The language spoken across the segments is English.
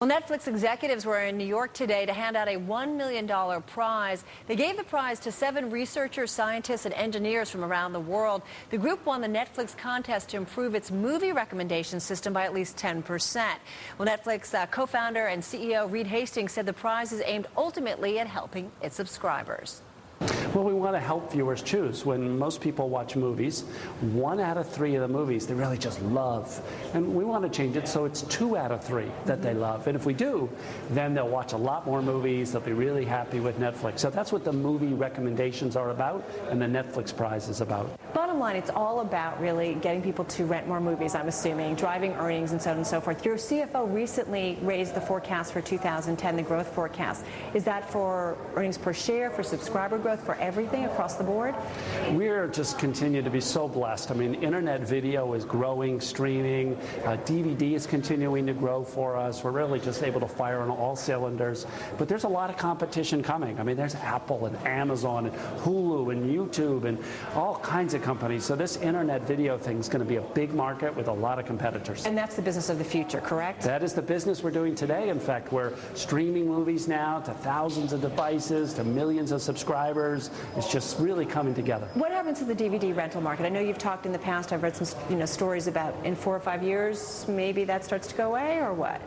Well, Netflix executives were in New York today to hand out a $1 million prize. They gave the prize to 7 researchers, scientists, and engineers from around the world. The group won the Netflix contest to improve its movie recommendation system by at least 10%. Well, Netflix co-founder and CEO Reed Hastings said the prize is aimed ultimately at helping its subscribers. Well, we want to help viewers choose. When most people watch movies, 1 out of 3 of the movies they really just love. And we want to change it so it's 2 out of 3 that they love. And if we do, then they'll watch a lot more movies. They'll be really happy with Netflix. So that's what the movie recommendations are about, and the Netflix prize is about. Bottom line, it's all about really getting people to rent more movies, I'm assuming, driving earnings and so on and so forth. Your CFO recently raised the forecast for 2010, the growth forecast. Is that for earnings per share, for subscriber growth, for everything across the board? We're just continue to be so blessed. I mean, internet video is growing, streaming, DVD is continuing to grow for us. We're really just able to fire on all cylinders. But there's a lot of competition coming. I mean, there's Apple and Amazon and Hulu and YouTube and all kinds of companies. So this internet video thing is going to be a big market with a lot of competitors. And that's the business of the future, correct? That is the business we're doing today. In fact, we're streaming movies now to thousands of devices, to millions of subscribers. It's just really coming together. What happens to the DVD rental market? I know you've talked in the past, I've read some stories about in 4 or 5 years, maybe that starts to go away, or what?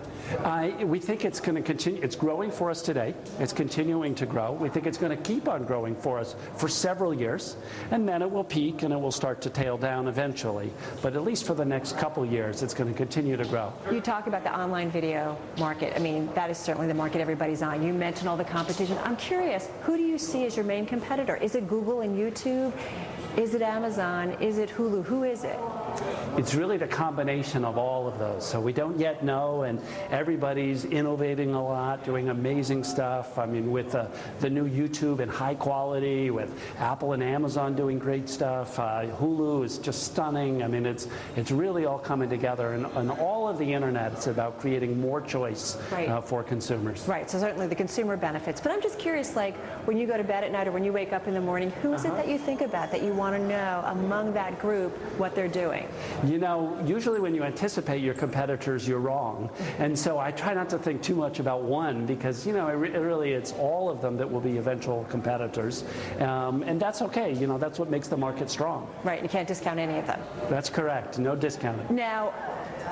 We think it's going to continue. It's growing for us today. It's continuing to grow. We think it's going to keep on growing for us for several years, and then it will peak and it will start to tail down eventually. But at least for the next couple years, it's going to continue to grow. You talk about the online video market. I mean, that is certainly the market everybody's on. You mentioned all the competition. I'm curious, who do you see as your main competitor? Is it Google and YouTube? Is it Amazon? Is it Hulu? Who is it? It's really the combination of all of those. So we don't yet know, and everybody's innovating a lot, doing amazing stuff. I mean, with the new YouTube and high quality, with Apple and Amazon doing great stuff. Hulu is just stunning. I mean, it's really all coming together. And all of the internet, it's about creating more choice for consumers. Right, so certainly the consumer benefits. But I'm just curious, like, when you go to bed at night or when you wake up in the morning, who is it that you think about, that you want to know among that group what they're doing? You know, usually when you anticipate your competitors, you're wrong. And so I try not to think too much about one because, you know, it's all of them that will be eventual competitors. And that's okay. You know, that's what makes the market strong. Right. You can't discount any of them. That's correct. No discounting. Now,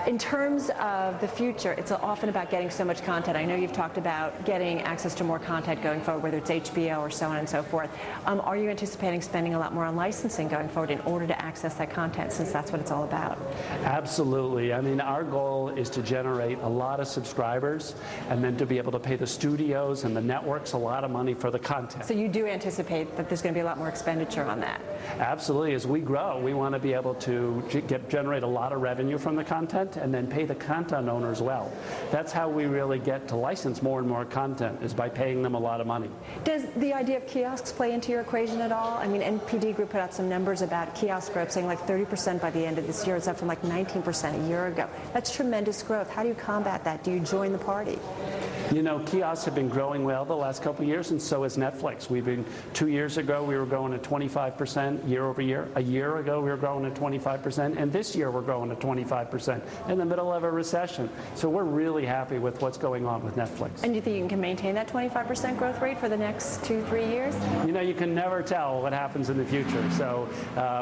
in terms of the future, it's often about getting so much content. I know you've talked about getting access to more content going forward, whether it's HBO or so on and so forth. Are you anticipating spending a lot more on licensing going forward in order to access that content, since that's what it's all about? Absolutely. I mean, our goal is to generate a lot of subscribers and then to be able to pay the studios and the networks a lot of money for the content. So you do anticipate that there's going to be a lot more expenditure on that? Absolutely. As we grow, we want to be able to generate a lot of revenue from the content and then pay the content owners well. That's how we really get to license more and more content, is by paying them a lot of money. Does the idea of kiosks play into your equation at all? I mean, NPD Group put out some numbers about kiosk growth, saying like 30% by the end of this year. It's up from like 19% a year ago. That's tremendous growth. How do you combat that? Do you join the party? You know, kiosks have been growing well the last couple of years, and so has Netflix. 2 years ago, we were growing at 25% year over year. A year ago, we were growing at 25%, and this year we're growing at 25% in the middle of a recession. So we're really happy with what's going on with Netflix. And do you think you can maintain that 25% growth rate for the next 2-3 years? You know, you can never tell what happens in the future. So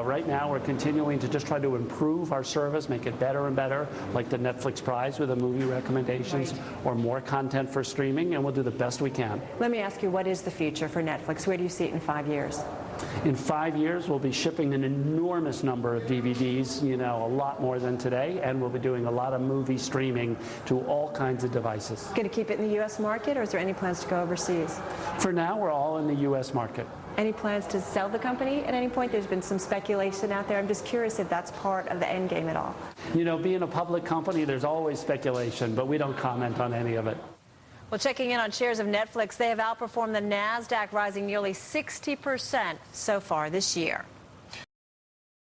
right now, we're continuing to just try to improve our service, make it better and better, like the Netflix prize with the movie recommendations, or more content for streaming, and we'll do the best we can. Let me ask you, what is the future for Netflix? Where do you see it in 5 years? In 5 years, we'll be shipping an enormous number of DVDs, you know, a lot more than today, and we'll be doing a lot of movie streaming to all kinds of devices. Going to keep it in the U.S. market, or is there any plans to go overseas? For now, we're all in the U.S. market. Any plans to sell the company at any point? There's been some speculation out there. I'm just curious if that's part of the end game at all. You know, being a public company, there's always speculation, but we don't comment on any of it. Well, checking in on shares of Netflix, they have outperformed the NASDAQ, rising nearly 60% so far this year.